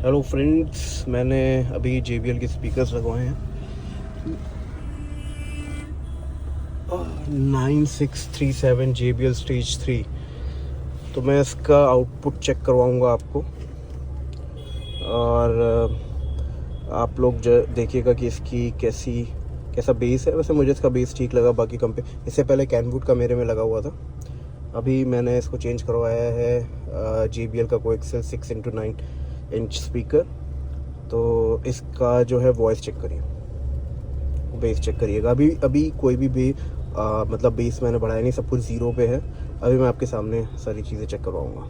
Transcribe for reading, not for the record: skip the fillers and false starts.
Hello friends, मैंने अभी JBL के स्पीकर्स लगवाए हैं 9637 JBL स्टेज 3। तो मैं इसका आउटपुट चेक करवाऊंगा आपको, और आप लोग देखिएगा कि इसकी कैसा बेस है। वैसे मुझे इसका बेस ठीक लगा, बाकी इससे पहले कैनवुड का मेरे में लगा हुआ था। अभी मैंने इसको चेंज करवाया है JBL का कोएक्सियल 6x9 इंच स्पीकर। तो इसका जो है वॉइस चेक करिए, बेस चेक करिएगा। अभी कोई भी मतलब बेस मैंने बढ़ाया नहीं, सब कुछ ज़ीरो पे है। अभी मैं आपके सामने सारी चीज़ें चेक करवाऊँगा।